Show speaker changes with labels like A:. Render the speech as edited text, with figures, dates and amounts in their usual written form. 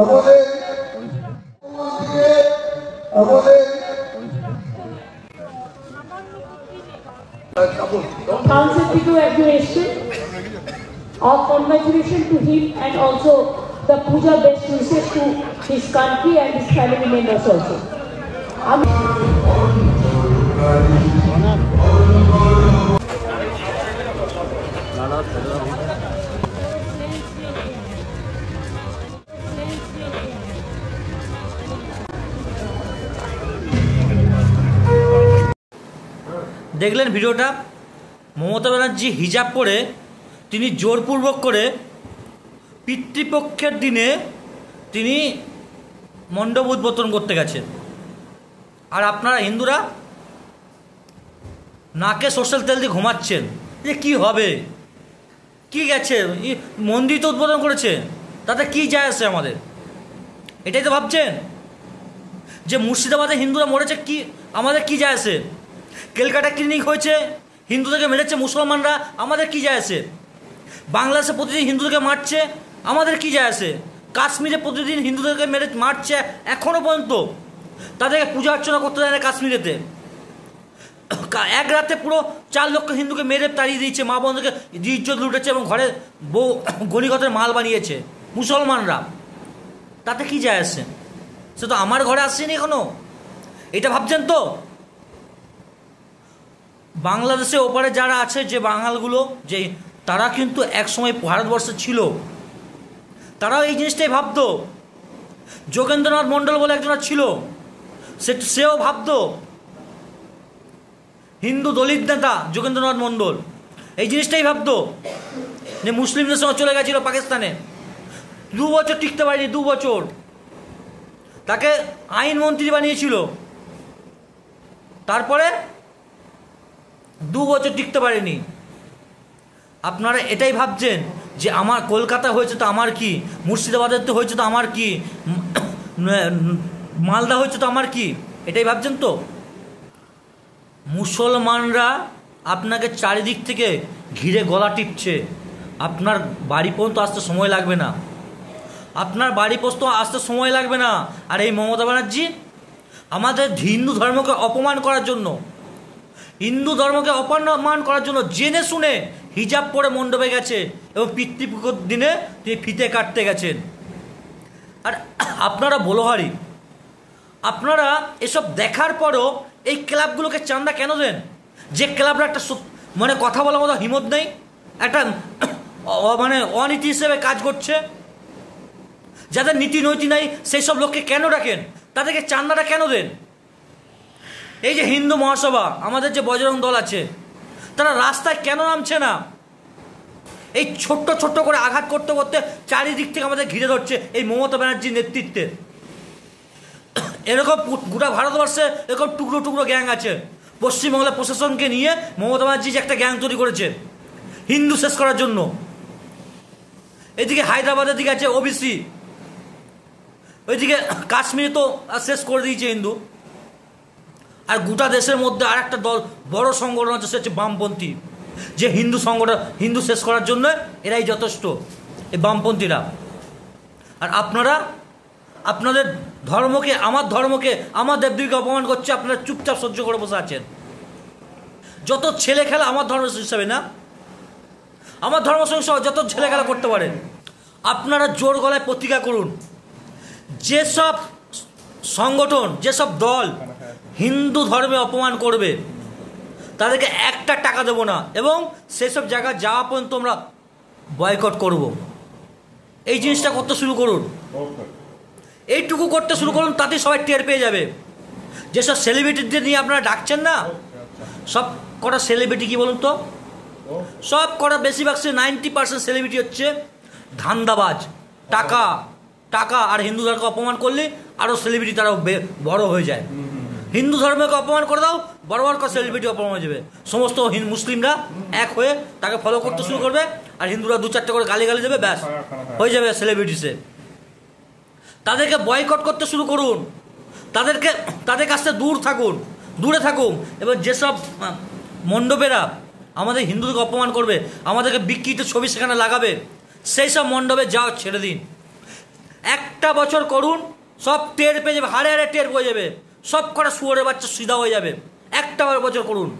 A: আমাদের আমাদের
B: Council people adjuration of congratulation to him and also the puja best wishes to his country and his family members also.
C: দেখলেন ভিডিওটা, মমতা ব্যানার্জি হিজাব পরে তিনি জোরপূর্বক করে পিতৃপক্ষের দিনে তিনি মণ্ডপ উদ্বোধন করতে গেছেন। আর আপনারা হিন্দুরা নাকে সর্ষের তেল দিয়ে ঘুমাচ্ছেন যে কী হবে, কি গেছে, মন্দির তো উদ্বোধন করেছে, তাতে কি যায় আসে আমাদের? এটাই তো ভাবছেন যে মুর্শিদাবাদে হিন্দুরা মরেছে, কি আমাদের কি যায় আসে? ক্যালকাটা ক্লিনিক হয়েছে, হিন্দুদেরকে মেরেছে মুসলমানরা, আমাদের কি যায় আসে? বাংলাদেশে প্রতিদিন হিন্দুদেরকে মারছে, আমাদের কি যায় আসে? কাশ্মীরে প্রতিদিন হিন্দুদেরকে মেরে মারছে, এখনও পর্যন্ত তাদেরকে পূজা অর্চনা করতে দেয় না কাশ্মীরেতে। এক রাতে পুরো 4 লক্ষ হিন্দুকে মেরে তাড়িয়ে দিয়েছে, মা বোনদেরকে ইজ্জত লুটেছে এবং ঘরে বউ গণিগতের মাল বানিয়েছে মুসলমানরা। তাতে কি যায় আসে? সে তো আমার ঘরে আসছেনি এখনো, এটা ভাবছেন তো? বাংলাদেশে ওপারে যারা আছে যে বাঙালগুলো, যে তারা কিন্তু একসময় ভারতবর্ষে ছিল, তারাও এই জিনিসটাই ভাবতো। যোগেন্দ্রনাথ মণ্ডল বলে একজন ছিল, সেও ভাবতো, হিন্দু দলিত নেতা যোগেন্দ্রনাথ মণ্ডল এই জিনিসটাই ভাবতো যে মুসলিমদের সঙ্গে চলে গেছিল পাকিস্তানে, 2 বছর টিকতে পারেনি, 2 বছর তাকে আইনমন্ত্রী বানিয়েছিল, তারপরে 2 বছর টিকতে পারেনি। আপনারা এটাই ভাবছেন যে আমার কলকাতা হয়েছে তো আমার কি, মুর্শিদাবাদের তো হয়েছে তো আমার কি, মালদা হয়েছে তো আমার কি, এটাই ভাবছেন তো? মুসলমানরা আপনাকে চারিদিক থেকে ঘিরে গলা টিপছে, আপনার বাড়ি পর্যন্ত আসতে সময় লাগবে না, আপনার বাড়ি পর্যন্ত আসতে সময় লাগবে না। আর এই মমতা ব্যানার্জি আমাদের হিন্দু ধর্মকে অপমান করার জন্য, হিন্দু ধর্মকে অপমান করার জন্য জেনে শুনে হিজাব পরে মণ্ডপে গেছে এবং পিতৃপক্ষের দিনে তিনি ফিতে কাটতে গেছেন। আর আপনারা বলোহারি, আপনারা এসব দেখার পরও এই ক্লাবগুলোকে চাঁদা কেন দেন? যে ক্লাবরা একটা মানে কথা বলার মতো হিম্মত নেই, একটা মানে অনীতি হিসেবে কাজ করছে, যাদের নীতি নৈতি নাই, সেই সব লোককে কেন ডাকেন? তাদেরকে চাঁদাটা কেন দেন? এই যে হিন্দু মহাসভা, আমাদের যে বজরং দল আছে, তারা রাস্তায় কেন নামছে না? এই ছোট্ট ছোট্ট করে আঘাত করতে করতে চারিদিক থেকে আমাদের ঘিরে ধরছে এই মমতা ব্যানার্জির নেতৃত্বে। এরকম গোটা ভারতবর্ষে এরকম টুকরো টুকরো গ্যাং আছে। পশ্চিমবাংলার প্রশাসনকে নিয়ে মমতা ব্যানার্জি যে একটা গ্যাং তৈরি করেছে হিন্দু শেষ করার জন্য। এদিকে হায়দ্রাবাদের দিকে আছে ওবিসি, ওইদিকে কাশ্মীরে তো শেষ করে দিয়েছে হিন্দু। আর গোটা দেশের মধ্যে আর একটা দল, বড় সংগঠন আছে, সে হচ্ছে বামপন্থী, যে হিন্দু সংগঠন, হিন্দু শেষ করার জন্য এরাই যথেষ্ট, এই বামপন্থীরা। আর আপনারা আপনাদের ধর্মকে, আমার ধর্মকে, আমার দেবদেবীকে অপমান করছে, আপনারা চুপচাপ সহ্য করে বসে আছেন। যত ছেলে খেলা আমার ধর্ম হিসাবে না, আমার ধর্ম সঙ্গে যত ছেলে খেলা করতে পারেন, আপনারা জোর গলায় প্রতিজ্ঞা করুন, যেসব সংগঠন, যেসব দল হিন্দু ধর্মে অপমান করবে তাদেরকে একটা টাকা দেব না, এবং সেসব জায়গায় যাওয়া পর্যন্ত আমরা বয়কট করব। এই জিনিসটা করতে শুরু করুন, এইটুকু করতে শুরু করুন, তাতে সবাই টের পেয়ে যাবে। যেসব সেলিব্রিটিদের নিয়ে আপনারা ডাকছেন না, সব কটা সেলিব্রিটি কি বলুন তো, সব কটা বেশিরভাগ 90% সেলিব্রিটি হচ্ছে ধান্দাবাজ, টাকা টাকা। আর হিন্দু ধর্মকে অপমান করলে আরও সেলিব্রিটি তারাও বড় হয়ে যায়। হিন্দু ধর্মকে অপমান করে দাও, বড় বড় সেলিব্রিটি অপমান হয়ে যাবে, সমস্ত মুসলিমরা এক হয়ে তাকে ফলো করতে শুরু করবে, আর হিন্দুরা 2-4টে করে গালি দেবে, ব্যাস হয়ে যাবে সেলিব্রিটি সে। তাদেরকে বয়কট করতে শুরু করুন, তাদের কাছ থেকে দূরে থাকুন। এবার যেসব মণ্ডপেরা আমাদের হিন্দুদেরকে অপমান করবে, আমাদেরকে বিকৃত ছবি সেখানে লাগাবে, সেই সব মণ্ডপে যাও ছেড়ে দিন। একটা বছর করুন, সব টের পেয়ে যাবে, হাড়ে হাড়ে টের পেয়ে যাবে, সব কটা শুয়োরের বাচ্চা সিধা হয়ে যাবে। একটা বছর করুন।